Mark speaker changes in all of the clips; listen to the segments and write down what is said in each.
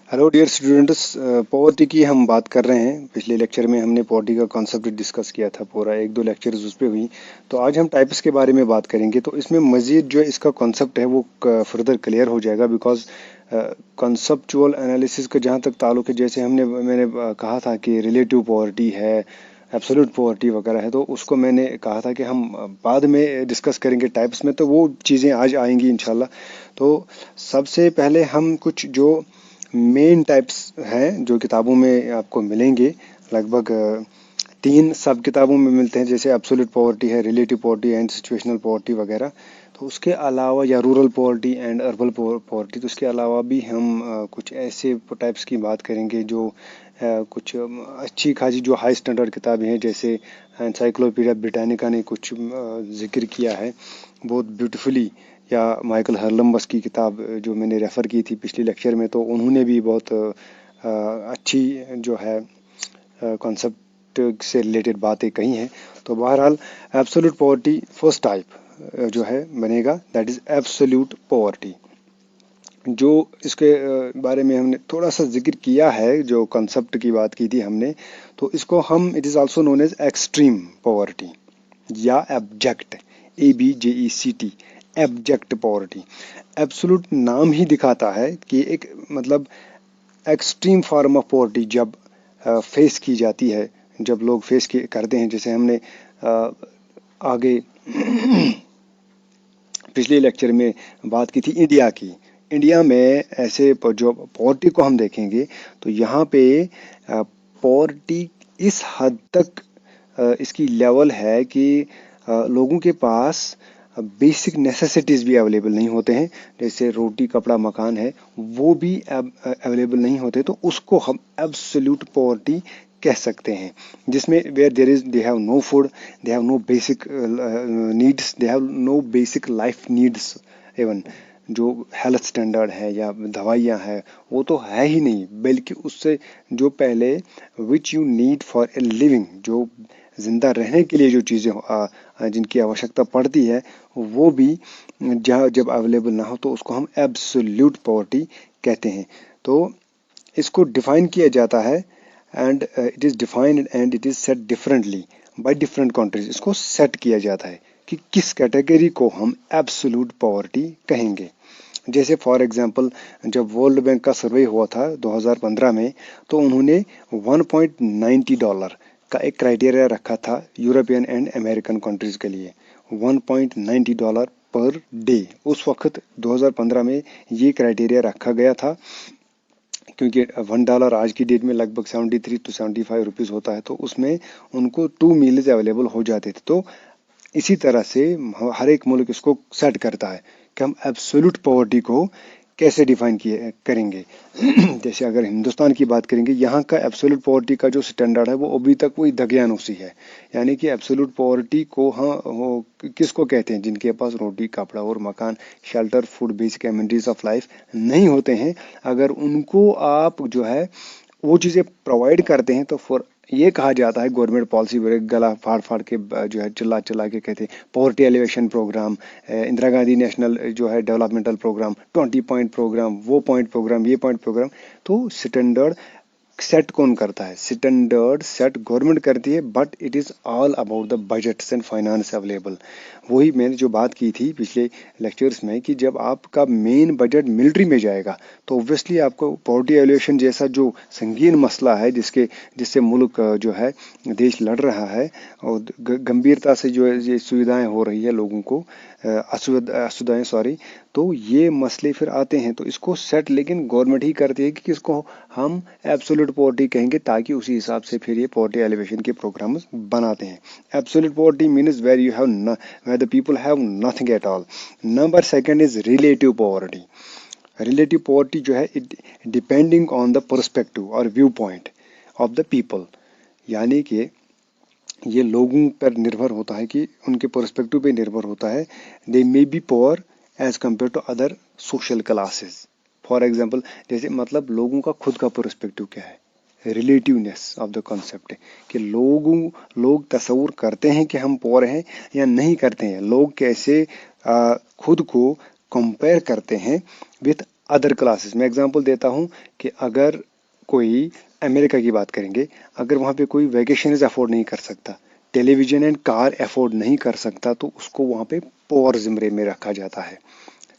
Speaker 1: Hello dear students, poverty की हम बात कर रहे हैं। पिछले लेक्चर में हमने पॉवर्टी का कॉन्सेप्ट डिस्कस किया था, पूरा एक दो लेक्चर्स उस पे हुई। तो आज हम टाइप्स के बारे में बात करेंगे, तो इसमें मज़ीद जो इसका कॉन्सेप्ट है वो फर्दर क्लियर हो जाएगा। बिकॉज कॉन्सेप्चुअल एनालिसिस का जहाँ तक ताल्लुक है, जैसे मैंने कहा था कि रिलेटिव पॉवर्टी है, एब्सोल्यूट पॉवर्टी वगैरह है, तो उसको मैंने कहा था कि हम बाद में डिस्कस करेंगे टाइप्स में, तो वो चीज़ें आज आएंगी इंशाल्लाह। तो सबसे पहले हम कुछ जो मेन टाइप्स हैं जो किताबों में आपको मिलेंगे, लगभग तीन सब किताबों में मिलते हैं, जैसे एब्सोल्यूट पॉवर्टी है, relative poverty and situational poverty वगैरह। तो उसके अलावा या rural poverty and urban poverty, तो उसके अलावा भी हम कुछ ऐसे टाइप्स की बात करेंगे जो कुछ अच्छी खासी जो हाई स्टैंडर्ड किताबें हैं, जैसे एनसाइक्लोपीडिया ब्रिटानिका ने कुछ जिक्र किया है बहुत ब्यूटीफुली, या माइकल हर्लम्बस की किताब जो मैंने रेफ़र की थी पिछले लेक्चर में, तो उन्होंने भी बहुत अच्छी जो है कॉन्सेप्ट से रिलेटेड बातें कही हैं। तो बहरहाल एब्सोल्यूट पॉवर्टी फर्स्ट टाइप जो है बनेगा, दैट इज़ एब्सोल्यूट पॉवर्टी। जो इसके बारे में हमने थोड़ा सा जिक्र किया है, जो कॉन्सेप्ट की बात की थी हमने, तो इसको हम it is also known as extreme poverty या abject, ABJECT, abject poverty. Absolute नाम ही दिखाता है कि एक मतलब एक्सट्रीम फॉर्म ऑफ पॉवर्टी जब फेस की जाती है, जब लोग फेस करते हैं, जैसे हमने आगे पिछले लेक्चर में बात की थी इंडिया की। इंडिया में ऐसे जो पॉवर्टी को हम देखेंगे, तो यहाँ पे पॉवर्टी इस हद तक इसकी लेवल है कि लोगों के पास बेसिक नेसेसिटीज़ भी अवेलेबल नहीं होते हैं, जैसे रोटी कपड़ा मकान है, वो भी अवेलेबल नहीं होते, तो उसको हम एब्सोल्यूट पॉवर्टी कह सकते हैं, जिसमें where there is they have no food, they have no basic needs, they have no basic life needs, even जो हेल्थ स्टैंडर्ड है या दवाइयाँ हैं वो तो है ही नहीं, बल्कि उससे जो पहले which you need for a living, जो जिंदा रहने के लिए जो चीज़ें जिनकी आवश्यकता पड़ती है, वो भी जहाँ जब अवेलेबल ना हो, तो उसको हम एब्सोल्यूट पॉवर्टी कहते हैं। तो इसको डिफाइन किया जाता है, and it is defined and it is set differently by different countries. इसको सेट किया जाता है कि किस कैटेगरी को हम एब्सोल्यूट पॉवर्टी कहेंगे। जैसे फॉर एग्जांपल, जब वर्ल्ड बैंक का सर्वे हुआ था 2015 में, तो उन्होंने $1.90 का एक क्राइटेरिया रखा था यूरोपियन एंड अमेरिकन कंट्रीज के लिए, $1.90 पर डे। उस वक्त 2015 में ये क्राइटेरिया रखा गया था, क्योंकि $1 आज की डेट में लगभग 73 to 75 रुपीज़ होता है, तो उसमें उनको 2 मील्स अवेलेबल हो जाते थे। तो इसी तरह से हर एक मुल्क इसको सेट करता है कि हम एब्सोल्यूट पॉवर्टी को कैसे डिफाइन किए करेंगे। जैसे अगर हिंदुस्तान की बात करेंगे, यहाँ का एब्सोल्यूट पॉवर्टी का जो स्टैंडर्ड है वो अभी तक वही दकियानूसी है, यानी कि एब्सोल्यूट पॉवर्टी को किसको कहते हैं, जिनके पास रोटी कपड़ा और मकान, shelter, food, basic amenities of life नहीं होते हैं। अगर उनको आप जो है वो चीज़ें प्रोवाइड करते हैं, तो फॉर ये कहा जाता है, गवर्नमेंट पॉलिसी गला फाड़ फाड़ के जो है चिल्ला चिल्ला के कहते हैं poverty alleviation programme, Indira Gandhi national जो है डेवलपमेंटल प्रोग्राम, 20 पॉइंट प्रोग्राम, वो पॉइंट प्रोग्राम, ये पॉइंट प्रोग्राम। तो स्टैंडर्ड सेट कौन करता है? स्टैंडर्ड सेट गवर्नमेंट करती है, but it is all about the budgets and finance available. वही मैंने जो बात की थी पिछले लेक्चर्स में कि जब आपका मेन बजट मिलिट्री में जाएगा, तो ऑब्वियसली आपको पॉवर्टी एलिवेशन जैसा जो संगीन मसला है, जिससे मुल्क जो है देश लड़ रहा है, और गंभीरता से जो है ये सुविधाएं हो रही है लोगों को, असुविधाएं सॉरी, तो ये मसले फिर आते हैं। तो इसको सेट लेकिन गवर्नमेंट ही करती है कि किसको हम एब्सोल्यूट पॉवर्टी कहेंगे, ताकि उसी हिसाब से फिर ये पॉवर्टी एलिवेशन के प्रोग्राम बनाते हैं। Absolute poverty means where you have where the people have nothing at all. Number second is relative poverty. Relative poverty जो है, it depending on the perspective और viewpoint of the people, यानी कि ये लोगों पर निर्भर होता है कि उनके पर्सपेक्टिव पे निर्भर होता है। They may be poor as compare to other social classes. For example, जैसे मतलब लोगों का खुद का पर्सपेक्टिव क्या है, रिलेटिवनेस ऑफ द कॉन्सेप्ट है कि लोग तस्वुर करते हैं कि हम पुअर हैं या नहीं करते हैं। लोग कैसे खुद को कंपेयर करते हैं विथ अदर क्लासेस। मैं एग्जांपल देता हूँ कि अगर कोई अमेरिका की बात करेंगे, अगर वहाँ पे कोई वैकेशंस अफोर्ड नहीं कर सकता, टेलीविजन एंड कार अफोर्ड नहीं कर सकता, तो उसको वहाँ पे पुअर ज़िम्रे में रखा जाता है।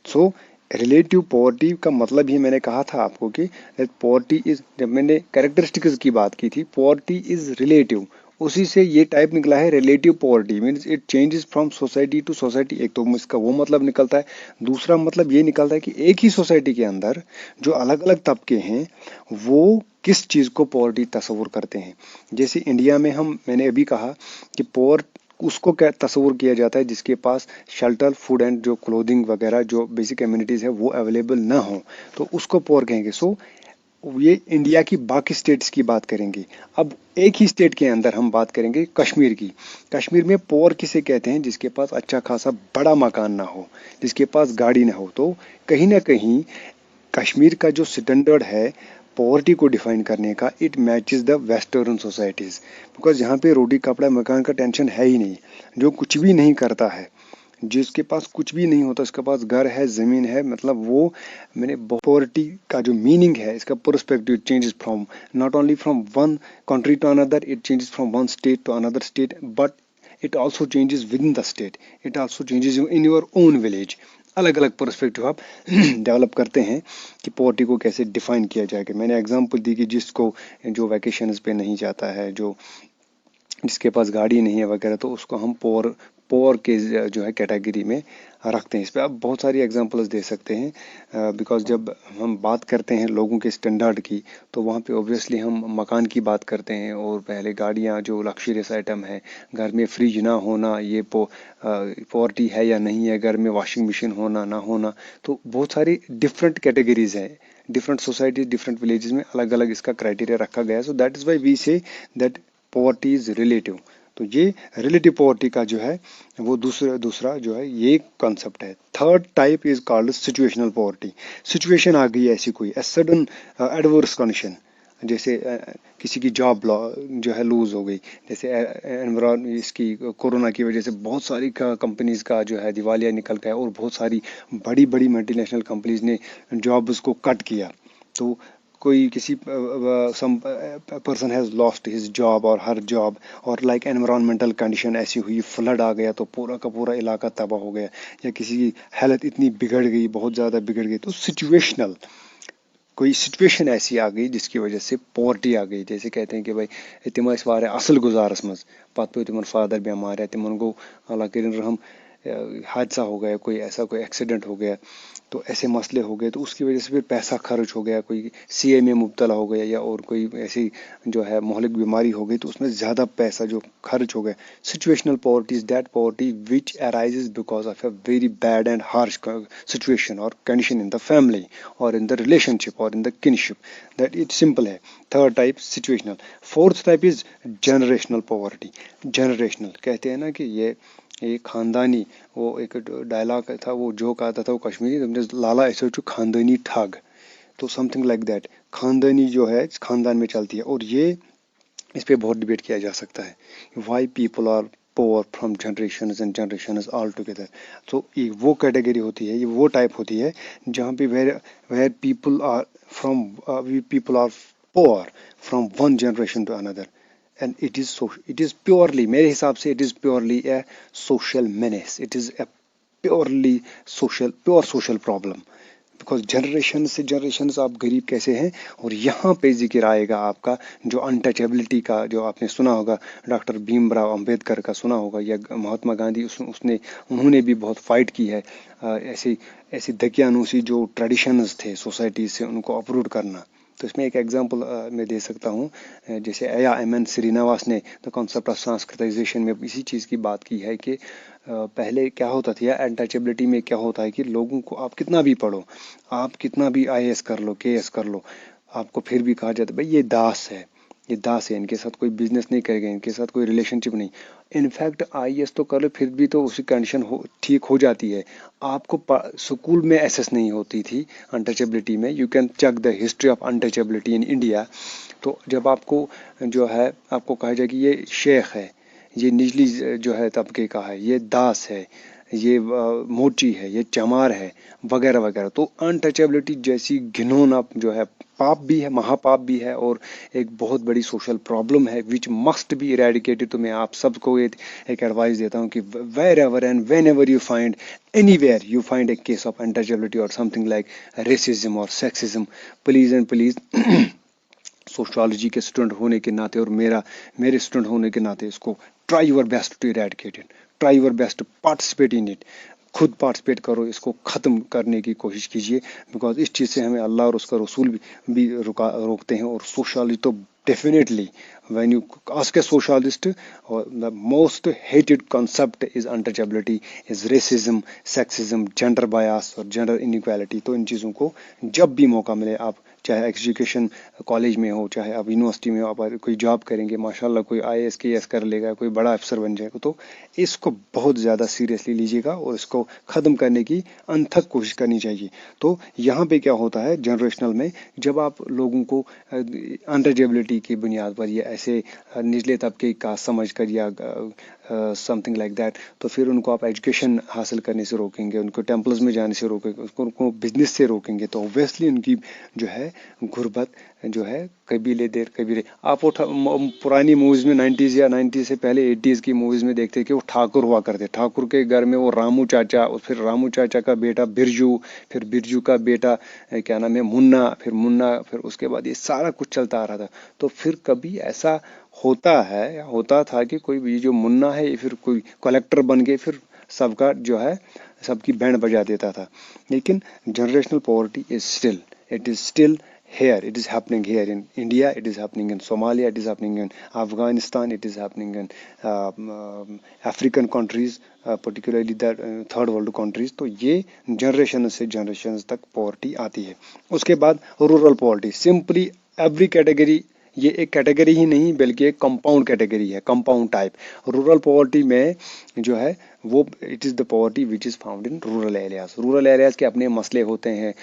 Speaker 1: सो रिलेटिव पॉवर्टी का मतलब ही मैंने कहा था आपको कि पॉवर्टी इज, जब मैंने कैरेक्टरिस्टिक्स की बात की थी, पॉवर्टी इज रिलेटिव, उसी से ये टाइप निकला है relative poverty, means it changes from society to society. एक तो इसका वो मतलब निकलता है, दूसरा मतलब ये निकलता है कि एक ही सोसाइटी के अंदर जो अलग अलग तबके हैं वो किस चीज़ को पॉवर्टी तस्वुर करते हैं। जैसे इंडिया में मैंने अभी कहा कि पोअर उसको क्या तस्वुर किया जाता है जिसके पास शेल्टर, फूड एंड जो क्लोथिंग वगैरह जो बेसिक कम्युनिटीज है वो अवेलेबल ना हो, तो उसको पोअर कहेंगे। सो ये इंडिया की बाकी स्टेट्स की बात करेंगे। अब एक ही स्टेट के अंदर हम बात करेंगे कश्मीर की। कश्मीर में पोअर किसे कहते हैं? जिसके पास अच्छा खासा बड़ा मकान ना हो, जिसके पास गाड़ी ना हो। तो कहीं ना कहीं कश्मीर का जो स्टैंडर्ड है पॉवर्टी को डिफाइन करने का, it matches the western societies, because यहाँ पे रोटी कपड़ा मकान का टेंशन है ही नहीं। जो कुछ भी नहीं करता है, जिसके पास कुछ भी नहीं होता, उसके पास घर है, जमीन है, मतलब वो, मैंने पॉवर्टी का जो मीनिंग है इसका perspective changes from, not only from one country to another, it changes from one state to another state, but it also changes within the state, it also changes in your own village. अलग अलग perspective आप develop करते हैं कि poverty को कैसे define किया जाएगा। मैंने एग्जांपल दी कि जिसको, जो वैकेशंस पे नहीं जाता है, जो जिसके पास गाड़ी नहीं है वगैरह, तो उसको हम पोअर पोअर के जो है कैटेगरी में रखते हैं। इस पे आप बहुत सारी एग्जांपल्स दे सकते हैं, बिकॉज जब हम बात करते हैं लोगों के स्टैंडर्ड की, तो वहाँ पे ऑब्वियसली हम मकान की बात करते हैं, और पहले गाड़ियाँ जो लग्जरियस आइटम है, घर में फ्रिज ना होना, ये पॉवर्टी है या नहीं है, घर में वॉशिंग मशीन होना ना होना, तो बहुत सारी डिफरेंट कैटेगरीज हैं। डिफरेंट सोसाइटी, डिफरेंट विलेजेस में अलग अलग इसका क्राइटेरिया रखा गया है। So that is why we say that poverty is relative. तो ये रिलेटिव पॉवर्टी का जो है वो दूसरा दूसरा जो है ये कॉन्सेप्ट है। Third type is called situational poverty. Situation आ गई ऐसी कोई सडन एडवर्स कंडीशन, जैसे किसी की जॉब जो है लूज हो गई, जैसे एनवायरन इसकी कोरोना की वजह से बहुत सारी कंपनीज का जो है दिवालिया निकल गया, और बहुत सारी बड़ी बड़ी मल्टीनेशनल कंपनीज ने जॉब्स को कट किया। तो कोई किसी some person has lost his job और हर जॉब, और लाइक एनवायरमेंटल कंडीशन ऐसी हुई, फ्लड आ गया तो पूरा का पूरा इलाका तबाह हो गया, या किसी की हेल्थ इतनी बिगड़ गई, बहुत ज़्यादा बिगड़ गई, तो सिचुएशनल कोई सिचुएशन ऐसी आ गई जिसकी वजह से पॉवर्टी आ गई। जैसे कहते हैं कि भाई तिम वारिया असल गुजारस मज, पत पे तिमन फादर बीमार है, तिमन गो अल्लाह करिन रहम, हादसा हो गया, कोई ऐसा कोई एक्सीडेंट हो गया, तो ऐसे मसले हो गए, तो उसकी वजह से फिर पैसा खर्च हो गया, कोई सीए में मुब्तला हो गया, या और कोई ऐसी जो है मोहलिक बीमारी हो गई, तो उसमें ज़्यादा पैसा जो खर्च हो गया। Situational poverty is that poverty which arises because of a very bad and harsh situation और कंडीशन इन द फैमिली और इन द रिलेशनशिप और in the kinship, that it simple है। Third type situational. Fourth type is generational poverty. Generational कहते हैं ना कि ये खानदानी, वो एक डायलॉग था, वो जोक आता था, वो कश्मीरी, तुमने लाला ऐसे जो खानदानी ठग, तो समथिंग लाइक दैट, खानदानी जो है खानदान में चलती है। और ये इस पे बहुत डिबेट किया जा सकता है, why people are poor from generations and generations all together. तो ये वो कैटेगरी होती है, ये वो टाइप होती है जहाँ पे where people are from, we people are poor from one generation to another, and it is purely, मेरे हिसाब से it is purely a social menace, it is a purely pure social problem, because generation से generation आप गरीब कैसे हैं। और यहाँ पे जिक्र आएगा आपका जो अनटचेबिलिटी का, जो आपने सुना होगा, डॉक्टर भीमराव अंबेडकर का सुना होगा, या महात्मा गांधी, उन्होंने भी बहुत फाइट की है ऐसी ऐसी दकियानूसी जो ट्रेडिशंस थे सोसाइटी से, उनको अप्रूव करना। तो इसमें एक एग्जांपल मैं दे सकता हूँ, जैसे एम एन श्रीनिवास ने द कॉन्सेप्ट ऑफ सांस्कृतिजाइजेशन में इसी चीज़ की बात की है कि पहले क्या होता था, या अनटचेबिलिटी में क्या होता है कि लोगों को, आप कितना भी पढ़ो, आप कितना भी आईएएस कर लो, केएएस कर लो, आपको फिर भी कहा जाता है भाई ये दास है, ये दास है, इनके साथ कोई बिजनेस नहीं करेगा, इनके साथ कोई रिलेशनशिप नहीं। इनफैक्ट आईएएस तो कर लो फिर भी तो उसी कंडीशन ठीक हो जाती है। आपको स्कूल में एसेस नहीं होती थी अनटचेबिलिटी में। You can check the history of untouchability in India. तो जब आपको जो है आपको कहा जाए कि ये शेख है, ये निचली जो है तबके का है, ये दास है, ये मोची है, ये चमार है, वगैरह वगैरह। तो अनटचेबिलिटी जैसी घिनौना जो है, पाप भी है, महापाप भी है, और एक बहुत बड़ी सोशल प्रॉब्लम है विच मस्ट बी इरेडिकेटेड। तो मैं आप सबको एक एडवाइस देता हूँ कि wherever and whenever you find anywhere you find a case of untouchability or something like racism or sexism, please and please sociology के स्टूडेंट होने के नाते और मेरे स्टूडेंट होने के नाते इसको try your best to eradicate it, try your best to participate in it. खुद पार्टिसिपेट करो, इसको ख़त्म करने की कोशिश कीजिए, बिकॉज इस चीज़ से हमें अल्लाह और उसका रसूल भी रोकते हैं। और सोशलिटी तो definitely when you ask a socialist, the most hated concept is untouchability, is racism, sexism, gender bias और gender inequality। तो इन चीज़ों को जब भी मौका मिले, आप चाहे एजुकेशन कॉलेज में हो, चाहे आप यूनिवर्सिटी में हो, आप कोई जॉब करेंगे, माशाल्लाह कोई IAS KS कर लेगा, कोई बड़ा अफसर बन जाएगा, तो इसको बहुत ज़्यादा सीरियसली लीजिएगा और इसको ख़त्म करने की अनथक कोशिश करनी चाहिए। तो यहाँ पे क्या होता है जनरेशनल में, जब आप लोगों को अनटचेबिलिटी की बुनियाद पर या ऐसे निचले तबके का समझ कर या समथिंग लाइक दैट, तो फिर उनको आप एजुकेशन हासिल करने से रोकेंगे, उनको टेम्पल्स में जाने से रोकेंगे, उनको बिजनेस से रोकेंगे, तो ऑब्वियसली उनकी जो है गुर्बत जो है कबीले देर कबीले। आप वो पुरानी मूवीज में 90s या 90 से पहले 80s की मूवीज में देखते कि वो ठाकुर हुआ करते, ठाकुर के घर में वो रामू चाचा, और फिर रामू चाचा का बेटा बिरजू, फिर बिरजू का बेटा क्या नाम है मुन्ना, फिर मुन्ना, फिर उसके बाद ये सारा कुछ चलता आ रहा था। तो फिर कभी ऐसा होता था कि कोई भी जो मुन्ना है, फिर कोई कलेक्टर बन गए, फिर सबका जो है सबकी बैंड बजा देता था। लेकिन generational poverty it is still here, it is happening here in India, it is happening in Somalia, it is happening in Afghanistan, it is happening in African countries, particularly the third world countries। तो ये generation से generation तक poverty आती है। उसके बाद rural poverty, simply every category, ये एक कैटेगरी ही नहीं बल्कि एक कंपाउंड कैटेगरी है, कंपाउंड टाइप। रूरल पॉवर्टी में जो है वो it is the poverty which is found in rural areas. Rural areas के अपने मसले होते हैं,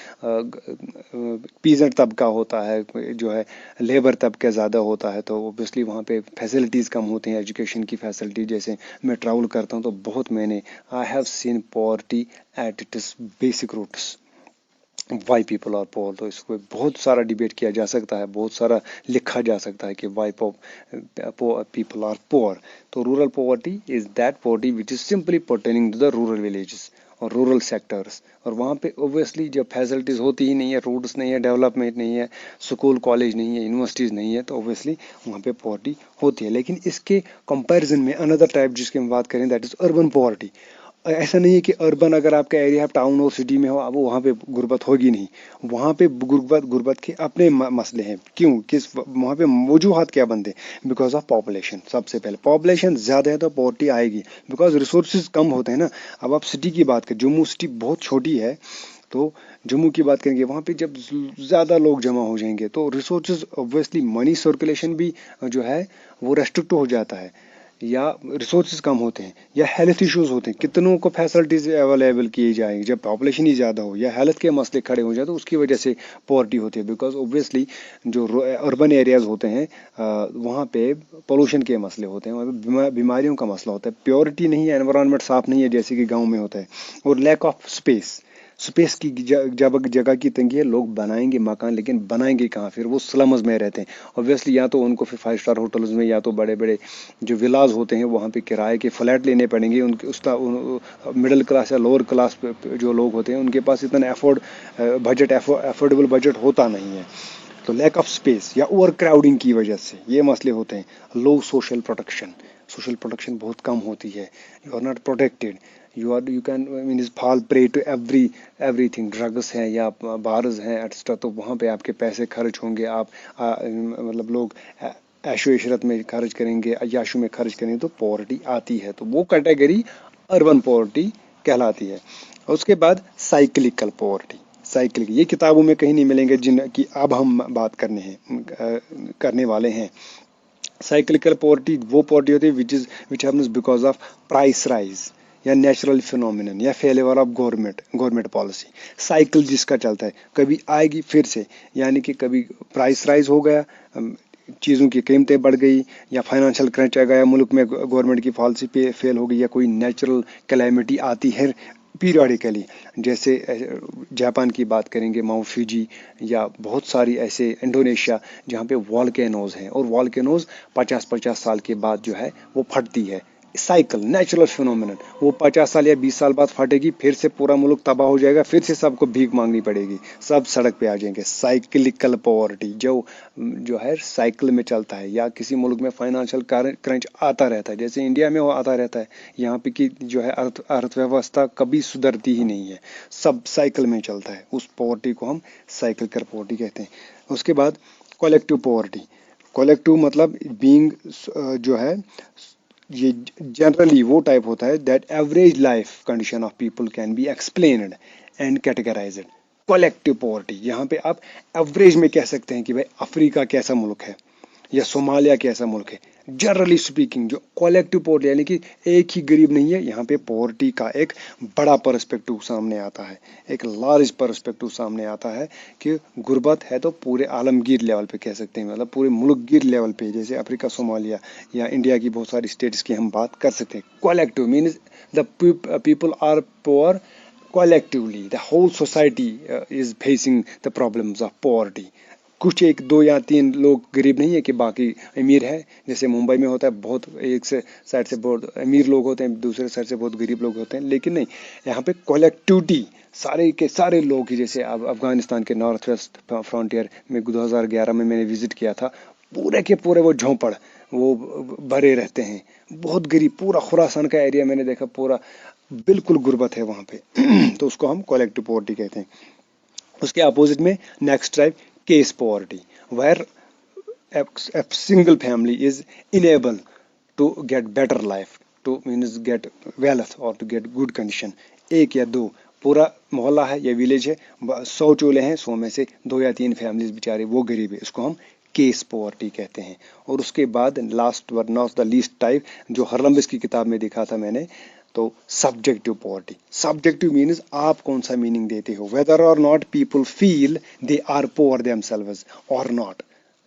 Speaker 1: पीजेंट तबका होता है, जो है लेबर तबका ज़्यादा होता है, तो ओबियसली वहाँ पे फैसिलिटीज़ कम होती हैं, एजुकेशन की फैसिलिटी। जैसे मैं ट्रैवल करता हूँ तो बहुत मैंने I have seen poverty at its basic roots, why people are poor. तो इसको बहुत सारा डिबेट किया जा सकता है, बहुत सारा लिखा जा सकता है कि वाई पीपल आर पोअर। तो rural poverty is that poverty which is simply pertaining to the rural villages और रूरल सेक्टर्स। और वहाँ पे ओबियसली जब फैसिलिटीज़ होती ही नहीं है, रोड्स नहीं है, डेवलपमेंट नहीं है, स्कूल कॉलेज नहीं है, यूनिवर्सिटीज़ नहीं है, तो ओबियसली वहाँ पे पॉवर्टी होती है। लेकिन इसके कंपैरिजन में अनदर टाइप जिसकी हम बात करें दैट इज़ अर्बन पॉवर्टी। ऐसा नहीं है कि अर्बन अगर आपका एरिया टाउन और सिटी में हो, अब वहाँ पे गुर्बत होगी नहीं। वहाँ पे गुर्बत के अपने मसले हैं। क्यों, किस वहाँ पे वजूहात क्या बनते हैं? Because of population. सबसे पहले पॉपुलेशन ज़्यादा है तो पॉवर्टी आएगी, बिकॉज रिसोर्सेज कम होते हैं ना। अब आप सिटी की बात करें, जम्मू सिटी बहुत छोटी है, तो जम्मू की बात करेंगे, वहाँ पे जब ज़्यादा लोग जमा हो जाएंगे तो रिसोर्सेज ऑब्वियसली मनी सर्कुलेशन भी जो है वो रेस्ट्रिक्ट हो जाता है, या रिसोर्सेज कम होते हैं, या हेल्थ इश्यूज होते हैं। कितनों को फैसिलिटीज अवेलेबल की जाएंगी जब पॉपुलेशन ही ज़्यादा हो, या हेल्थ के मसले खड़े हो जाए, तो उसकी वजह से पॉवर्टी होती है। बिकॉज ऑब्वियसली जो अर्बन एरियाज होते हैं वहाँ पे पोल्यूशन के मसले होते हैं, वहाँ पे बीमारियों का मसला होता है, प्योरिटी नहीं है, एनवायरनमेंट साफ नहीं है जैसे कि गाँव में होता है, और लैक ऑफ स्पेस की जगह की तंगी है। लोग बनाएंगे मकान, लेकिन बनाएंगे कहाँ? फिर वो स्लम्स में रहते हैं ऑब्वियसली, या तो उनको फिर 5 स्टार होटल्स में, या तो बड़े बड़े जो विलाज होते हैं वहाँ पे किराए के फ्लैट लेने पड़ेंगे। उनके उसका मिडिल क्लास या लोअर क्लास जो लोग होते हैं उनके पास इतना अफोर्डेबल बजट होता नहीं है। तो लैक ऑफ स्पेस या ओवर क्राउडिंग की वजह से ये मसले होते हैं। लो सोशल प्रोटेक्शन बहुत कम होती है। You are not protected, you can mean fall prey to everything. Drugs हैं या बार्स हैं एक्स्ट्रा, तो वहाँ पे आपके पैसे खर्च होंगे। आप मतलब लोग ऐशो इशरत में खर्च करेंगे, अय्याशों में खर्च करेंगे, तो पॉवर्टी आती है। तो वो कैटेगरी अर्बन पॉवर्टी कहलाती है। उसके बाद साइक्लिकल पॉवर्टी। ये किताबों में कहीं नहीं मिलेंगे जिनकी अब हम बात करने वाले हैं। साइक्लिकल पॉवर्टी वो पॉवर्टी होती है which happens because of price rise, या नेचुरल फिनोमिनन, या failure of government policy. Cycle जिसका चलता है, कभी आएगी फिर से, यानी कि कभी प्राइस राइज हो गया, चीज़ों की कीमतें बढ़ गई, या फाइनेंशियल क्रंच आ गया, मुल्क में गवर्नमेंट की पॉलिसी पे फेल हो गई, या कोई नेचुरल कैलेमिटी आती है पीरियडिकली, जैसे जापान की बात करेंगे, माउंट फ्यूजी, या बहुत सारी ऐसे इंडोनेशिया जहाँ पे वॉल्केनोज हैं, और वॉल्केनोज 50-50 साल के बाद जो है वो फटती है। साइकिल, नेचुरल फिनोमिनन, वो 50 साल या 20 साल बाद फटेगी, फिर से पूरा मुल्क तबाह हो जाएगा, फिर से सबको भीख मांगनी पड़ेगी, सब सड़क पे आ जाएंगे। साइक्लिकल पॉवर्टी जो है साइकिल में चलता है, या किसी मुल्क में फाइनेंशियल क्रंच आता रहता है, जैसे इंडिया में वो आता रहता है, यहाँ पे की जो है अर्थव्यवस्था कभी सुधरती ही नहीं है, सब साइकिल में चलता है। उस पॉवर्टी को हम साइक्लिकल पॉवर्टी कहते हैं। उसके बाद कलेक्टिव पॉवर्टी, कलेक्टिव मतलब बीइंग जो है ये जनरली वो टाइप होता है that average life condition of people can be explained and categorised. Collective poverty, यहाँ पे आप एवरेज में कह सकते हैं कि भाई अफ्रीका कैसा मुल्क है, या सोमालिया कैसा मुल्क है, जनरली स्पीकिंग। जो कलेक्टिव पॉवर्टी यानी कि एक ही गरीब नहीं है, यहाँ पे पॉवर्टी का एक बड़ा पर्सपेक्टिव सामने आता है, एक लार्ज पर्सपेक्टिव सामने आता है कि गुर्बत है तो पूरे आलमगीर लेवल पे कह सकते हैं, मतलब पूरे मुल्कगीर लेवल पे, जैसे अफ्रीका, सोमालिया या इंडिया की बहुत सारी स्टेट्स की हम बात कर सकते हैं। Collective means the people are poor collectively, the whole society is facing the problems of poverty. कुछ एक दो या तीन लोग गरीब नहीं है कि बाकी अमीर है, जैसे मुंबई में होता है, बहुत एक से साइड से बहुत अमीर लोग होते हैं, दूसरे साइड से बहुत गरीब लोग होते हैं, लेकिन नहीं, यहाँ पे कलेक्टिविटी सारे के सारे लोग ही, जैसे अब अफगानिस्तान के नॉर्थ वेस्ट फ्रंटियर में 2011 में मैंने विजिट किया था, पूरे के पूरे वो झोंपड़ वो भरे रहते हैं, बहुत गरीब, पूरा खुरासान का एरिया मैंने देखा, पूरा बिल्कुल गुर्बत है वहाँ पे तो उसको हम कलेक्टिव पॉवर्टी कहते हैं। उसके अपोजिट में next type case poverty, where a single family is unable to get better life, to means get wealth or to get good condition। एक या दो, पूरा मोहल्ला है या विलेज है, 100 चूल्हे हैं, 100 में से 2 या 3 फैमिलीज बेचारे वो गरीब है, इसको हम केस पॉवर्टी कहते हैं। और उसके बाद last but not the least type, जो हरलम्बिस की किताब में दिखा था मैंने, तो सब्जेक्टिव पॉवर्टी। सब्जेक्टिव मीन्स आप कौन सा मीनिंग देते हो, वेदर और not people feel they are poor themselves और not,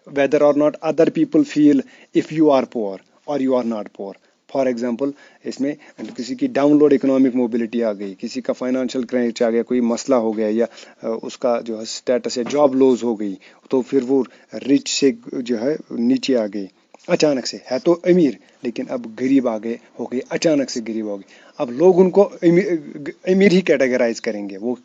Speaker 1: whether or not other people feel if you are poor or you are not poor। For example, इसमें किसी की डाउनलोड इकोनॉमिक मोबिलिटी आ गई, किसी का फाइनेंशियल क्रंच आ गया, कोई मसला हो गया, या उसका जो है स्टेटस है जॉब लॉस हो गई, तो फिर वो रिच से जो है नीचे आ गई अचानक से, है तो अमीर लेकिन अब गरीब आ गए, हो गए अचानक से गरीब हो गए। अब लोग उनको अमीर ही कैटेगराइज करेंगे, वो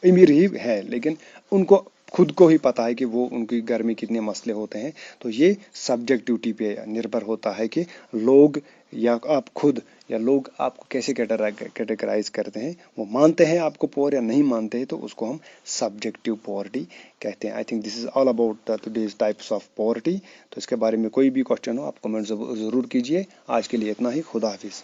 Speaker 1: अमीर ही है, लेकिन उनको खुद को ही पता है कि वो उनके घर में कितने मसले होते हैं। तो ये सब्जेक्टिविटी पे निर्भर होता है कि लोग या आप खुद या लोग आपको कैसे कैटेगराइज करते हैं, वो मानते हैं आपको पोअर या नहीं मानते हैं, तो उसको हम सब्जेक्टिव पॉवर्टी कहते हैं। I think this is all about today's types of poverty. तो इसके बारे में कोई भी क्वेश्चन हो आप कमेंट जरूर कीजिए। आज के लिए इतना ही, खुदा हाफिज।